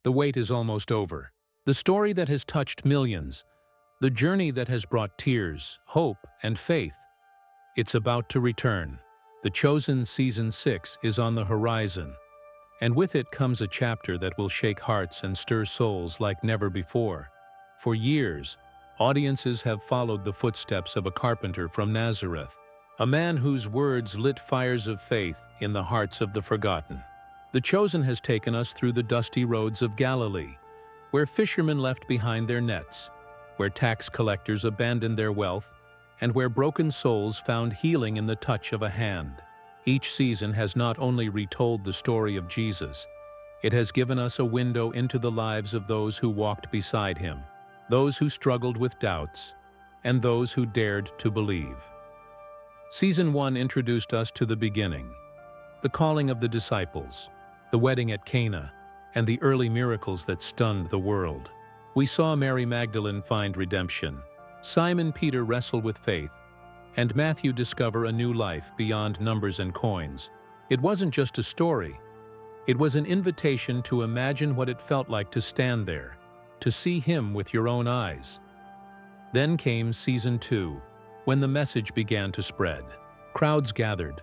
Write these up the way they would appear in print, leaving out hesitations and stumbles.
The wait is almost over. The story that has touched millions, the journey that has brought tears, hope, and faith, it's about to return. The Chosen Season 6 is on the horizon, and with it comes a chapter that will shake hearts and stir souls like never before. For years, audiences have followed the footsteps of a carpenter from Nazareth, a man whose words lit fires of faith in the hearts of the forgotten. The Chosen has taken us through the dusty roads of Galilee, where fishermen left behind their nets, where tax collectors abandoned their wealth, and where broken souls found healing in the touch of a hand. Each season has not only retold the story of Jesus, it has given us a window into the lives of those who walked beside him, those who struggled with doubts, and those who dared to believe. Season 1 introduced us to the beginning, the calling of the disciples, the wedding at Cana, and the early miracles that stunned the world. We saw Mary Magdalene find redemption, Simon Peter wrestle with faith, and Matthew discover a new life beyond numbers and coins. It wasn't just a story. It was an invitation to imagine what it felt like to stand there, to see him with your own eyes. Then came Season 2, when the message began to spread. Crowds gathered,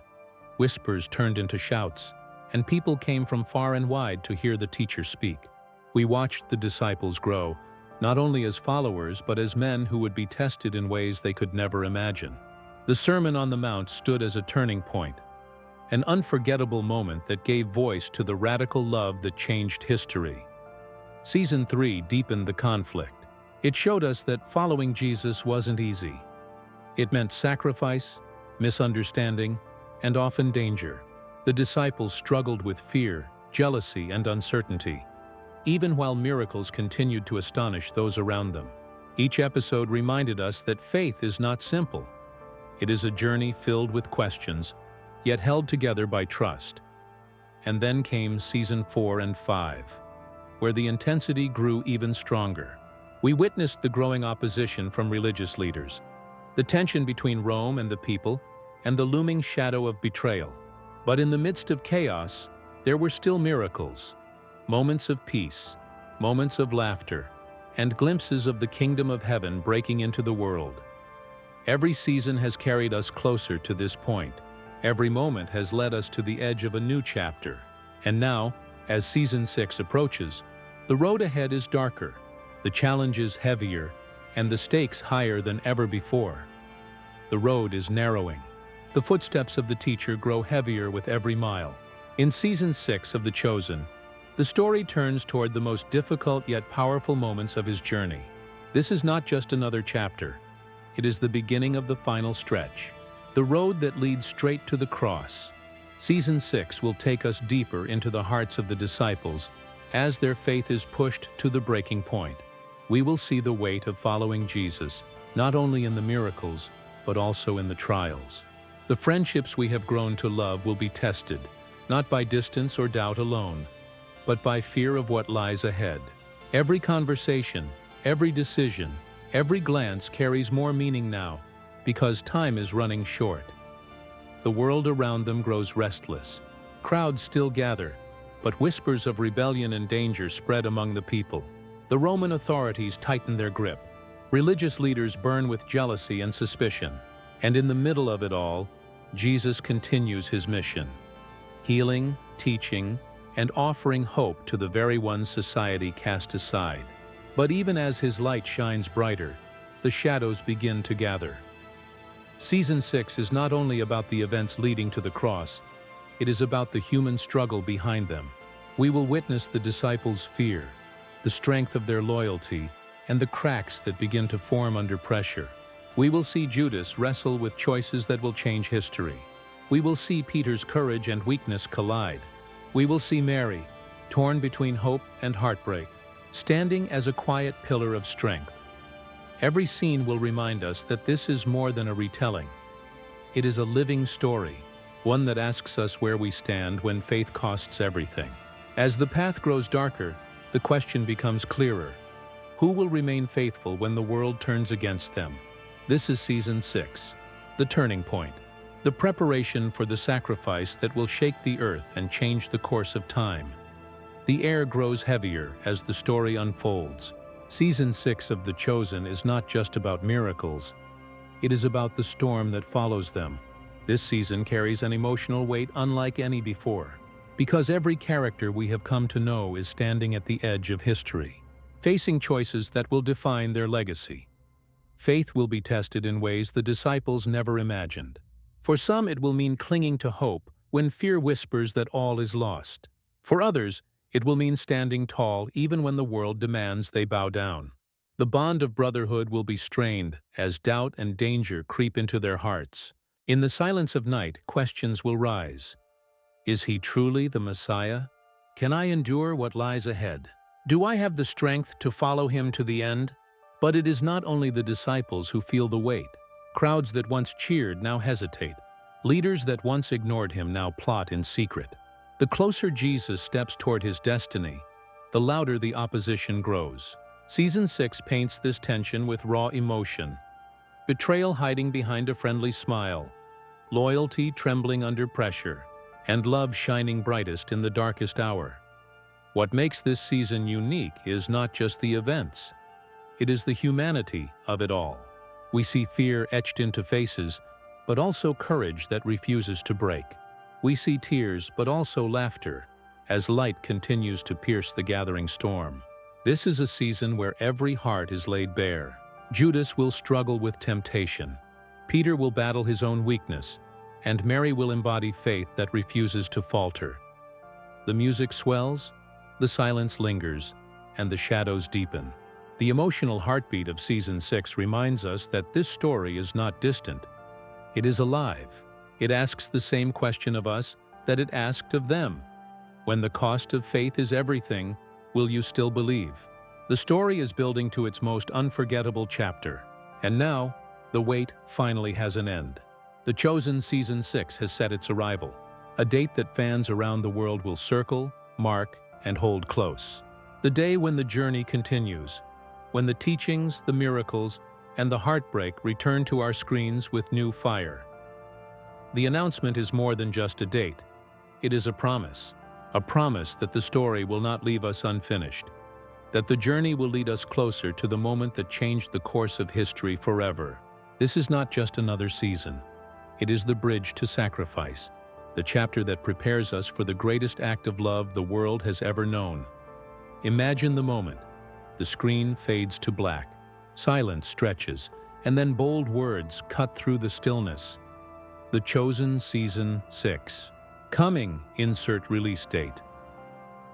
whispers turned into shouts, and people came from far and wide to hear the teacher speak. We watched the disciples grow, not only as followers but as men who would be tested in ways they could never imagine. The Sermon on the Mount stood as a turning point, an unforgettable moment that gave voice to the radical love that changed history. Season 3 deepened the conflict. It showed us that following Jesus wasn't easy. It meant sacrifice, misunderstanding, and often danger. The disciples struggled with fear, jealousy, and uncertainty, even while miracles continued to astonish those around them. Each episode reminded us that faith is not simple. It is a journey filled with questions, yet held together by trust. And then came Season 4 and 5, where the intensity grew even stronger. We witnessed the growing opposition from religious leaders, the tension between Rome and the people, and the looming shadow of betrayal. But in the midst of chaos, there were still miracles, moments of peace, moments of laughter, and glimpses of the kingdom of heaven breaking into the world. Every season has carried us closer to this point. Every moment has led us to the edge of a new chapter. And now, as Season 6 approaches, the road ahead is darker, the challenges heavier, and the stakes higher than ever before. The road is narrowing. The footsteps of the teacher grow heavier with every mile. In Season 6 of The Chosen, the story turns toward the most difficult yet powerful moments of his journey. This is not just another chapter. It is the beginning of the final stretch, the road that leads straight to the cross. Season 6 will take us deeper into the hearts of the disciples as their faith is pushed to the breaking point. We will see the weight of following Jesus, not only in the miracles, but also in the trials. The friendships we have grown to love will be tested, not by distance or doubt alone, but by fear of what lies ahead. Every conversation, every decision, every glance carries more meaning now, because time is running short. The world around them grows restless. Crowds still gather, but whispers of rebellion and danger spread among the people. The Roman authorities tighten their grip. Religious leaders burn with jealousy and suspicion. And in the middle of it all, Jesus continues his mission, healing, teaching, and offering hope to the very ones society cast aside. But even as his light shines brighter, the shadows begin to gather. Season 6 is not only about the events leading to the cross, it is about the human struggle behind them. We will witness the disciples' fear, the strength of their loyalty, and the cracks that begin to form under pressure. We will see Judas wrestle with choices that will change history. We will see Peter's courage and weakness collide. We will see Mary, torn between hope and heartbreak, standing as a quiet pillar of strength. Every scene will remind us that this is more than a retelling. It is a living story, one that asks us where we stand when faith costs everything. As the path grows darker, the question becomes clearer. Who will remain faithful when the world turns against them? This is Season 6, the turning point, the preparation for the sacrifice that will shake the earth and change the course of time. The air grows heavier as the story unfolds. Season 6 of The Chosen is not just about miracles, it is about the storm that follows them. This season carries an emotional weight unlike any before, because every character we have come to know is standing at the edge of history, facing choices that will define their legacy. Faith will be tested in ways the disciples never imagined. For some, it will mean clinging to hope when fear whispers that all is lost. For others, it will mean standing tall even when the world demands they bow down. The bond of brotherhood will be strained as doubt and danger creep into their hearts. In the silence of night, questions will rise. Is he truly the Messiah? Can I endure what lies ahead? Do I have the strength to follow him to the end? But it is not only the disciples who feel the weight. Crowds that once cheered now hesitate. Leaders that once ignored him now plot in secret. The closer Jesus steps toward his destiny, the louder the opposition grows. Season 6 paints this tension with raw emotion. Betrayal hiding behind a friendly smile, loyalty trembling under pressure, and love shining brightest in the darkest hour. What makes this season unique is not just the events. It is the humanity of it all. We see fear etched into faces, but also courage that refuses to break. We see tears, but also laughter, as light continues to pierce the gathering storm. This is a season where every heart is laid bare. Judas will struggle with temptation. Peter will battle his own weakness, and Mary will embody faith that refuses to falter. The music swells, the silence lingers, and the shadows deepen. The emotional heartbeat of Season 6 reminds us that this story is not distant. It is alive. It asks the same question of us that it asked of them. When the cost of faith is everything, will you still believe? The story is building to its most unforgettable chapter. And now, the wait finally has an end. The Chosen Season 6 has set its arrival, a date that fans around the world will circle, mark, and hold close. The day when the journey continues, when the teachings, the miracles, and the heartbreak return to our screens with new fire. The announcement is more than just a date. It is a promise that the story will not leave us unfinished, that the journey will lead us closer to the moment that changed the course of history forever. This is not just another season. It is the bridge to sacrifice, the chapter that prepares us for the greatest act of love the world has ever known. Imagine the moment. The screen fades to black, silence stretches, and then bold words cut through the stillness. The Chosen Season 6. Coming, insert release date.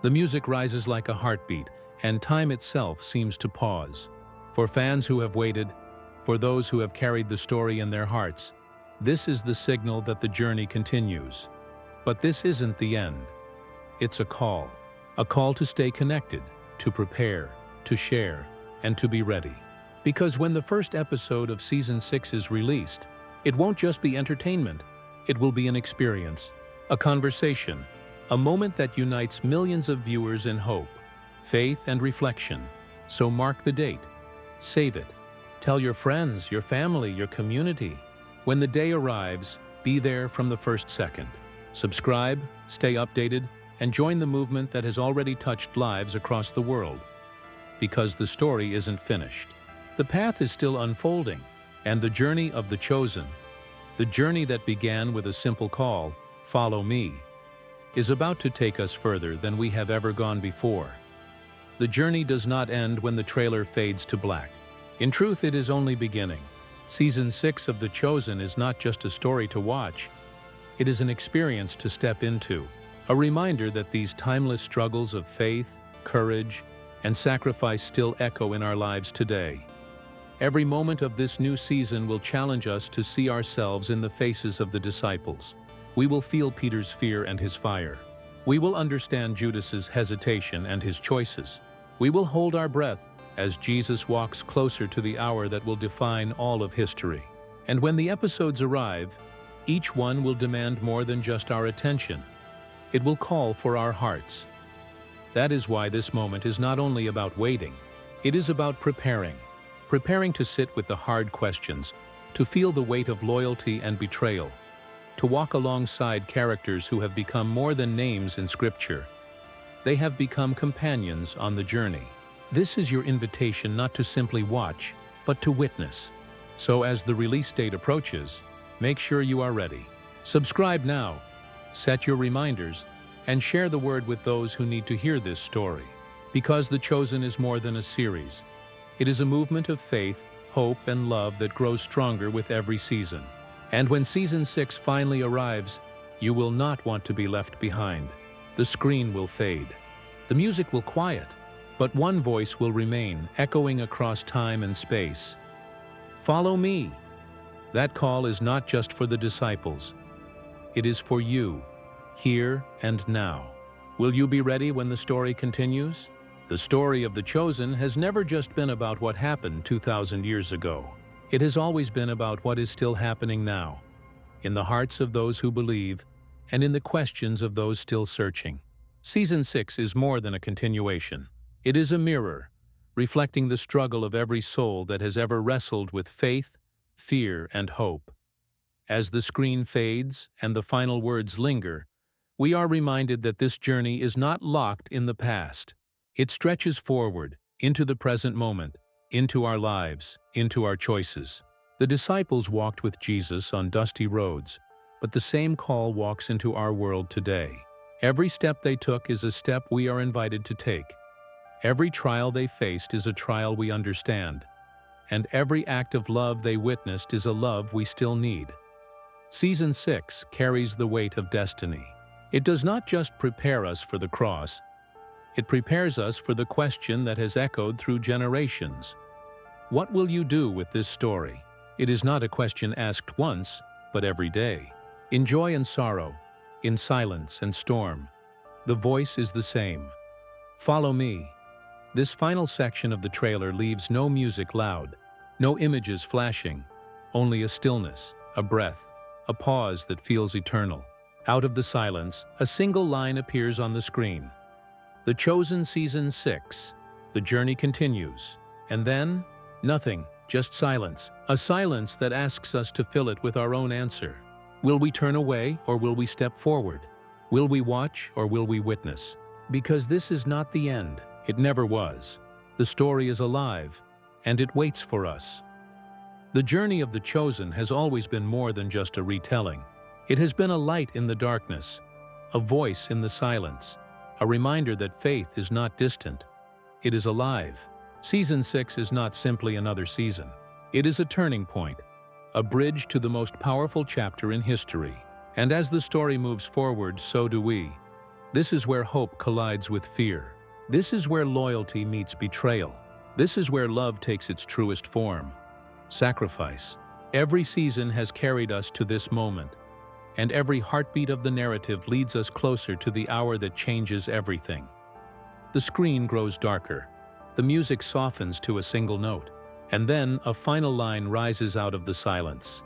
The music rises like a heartbeat, and time itself seems to pause. For fans who have waited, for those who have carried the story in their hearts, this is the signal that the journey continues. But this isn't the end. It's a call to stay connected, to prepare, to share, and to be ready. Because when the first episode of Season 6 is released, it won't just be entertainment. It will be an experience, a conversation, a moment that unites millions of viewers in hope, faith, and reflection. So mark the date. Save it. Tell your friends, your family, your community. When the day arrives, be there from the first second. Subscribe, stay updated, and join the movement that has already touched lives across the world. Because the story isn't finished. The path is still unfolding, and the journey of the chosen, the journey that began with a simple call, "Follow me," is about to take us further than we have ever gone before. The journey does not end when the trailer fades to black. In truth, it is only beginning. Season 6 of The Chosen is not just a story to watch. It is an experience to step into, a reminder that these timeless struggles of faith, courage, and sacrifice still echo in our lives today. Every moment of this new season will challenge us to see ourselves in the faces of the disciples. We will feel Peter's fear and his fire. We will understand Judas's hesitation and his choices. We will hold our breath as Jesus walks closer to the hour that will define all of history. And when the episodes arrive, each one will demand more than just our attention. It will call for our hearts. That is why this moment is not only about waiting, it is about preparing to sit with the hard questions, to feel the weight of loyalty and betrayal, to walk alongside characters who have become more than names in Scripture. They have become companions on the journey. This is your invitation not to simply watch, but to witness. So as the release date approaches, make sure you are ready. Subscribe now, set your reminders, and share the word with those who need to hear this story. Because The Chosen is more than a series. It is a movement of faith, hope, and love that grows stronger with every season. And when Season 6 finally arrives, you will not want to be left behind. The screen will fade. The music will quiet. But one voice will remain, echoing across time and space. Follow me. That call is not just for the disciples. It is for you, here and now. Will you be ready when the story continues? The story of The Chosen has never just been about what happened 2,000 years ago. It has always been about what is still happening now, in the hearts of those who believe, and in the questions of those still searching. Season 6 is more than a continuation. It is a mirror, reflecting the struggle of every soul that has ever wrestled with faith, fear, and hope. As the screen fades and the final words linger, we are reminded that this journey is not locked in the past. It stretches forward, into the present moment, into our lives, into our choices. The disciples walked with Jesus on dusty roads, but the same call walks into our world today. Every step they took is a step we are invited to take. Every trial they faced is a trial we understand, and every act of love they witnessed is a love we still need. Season 6 carries the weight of destiny. It does not just prepare us for the cross, it prepares us for the question that has echoed through generations. What will you do with this story? It is not a question asked once, but every day. In joy and sorrow, in silence and storm, the voice is the same. Follow me. This final section of the trailer leaves no music loud, no images flashing, only a stillness, a breath, a pause that feels eternal. Out of the silence, a single line appears on the screen. The Chosen Season 6. The journey continues. And then, nothing, just silence. A silence that asks us to fill it with our own answer. Will we turn away or will we step forward? Will we watch or will we witness? Because this is not the end. It never was. The story is alive, and it waits for us. The journey of The Chosen has always been more than just a retelling. It has been a light in the darkness, a voice in the silence, a reminder that faith is not distant. It is alive. Season 6 is not simply another season. It is a turning point, a bridge to the most powerful chapter in history. And as the story moves forward, so do we. This is where hope collides with fear. This is where loyalty meets betrayal. This is where love takes its truest form. Sacrifice. Every season has carried us to this moment, and every heartbeat of the narrative leads us closer to the hour that changes everything. The screen grows darker. The music softens to a single note, and then a final line rises out of the silence.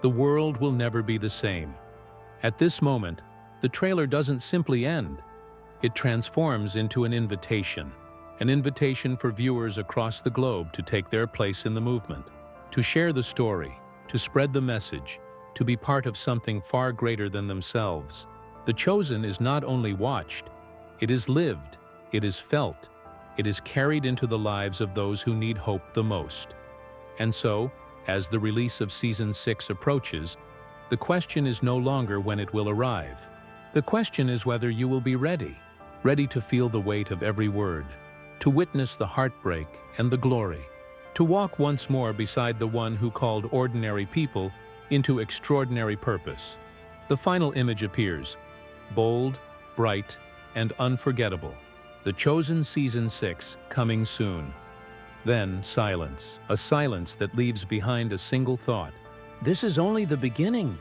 The world will never be the same. At this moment, the trailer doesn't simply end. It transforms into an invitation for viewers across the globe to take their place in the movement, to share the story, to spread the message, to be part of something far greater than themselves. The Chosen is not only watched, it is lived, it is felt, it is carried into the lives of those who need hope the most. And so, as the release of Season 6 approaches, the question is no longer when it will arrive. The question is whether you will be ready to feel the weight of every word, to witness the heartbreak and the glory, to walk once more beside the one who called ordinary people into extraordinary purpose. The final image appears, bold, bright, and unforgettable. The Chosen Season 6 coming soon. Then silence, a silence that leaves behind a single thought. This is only the beginning.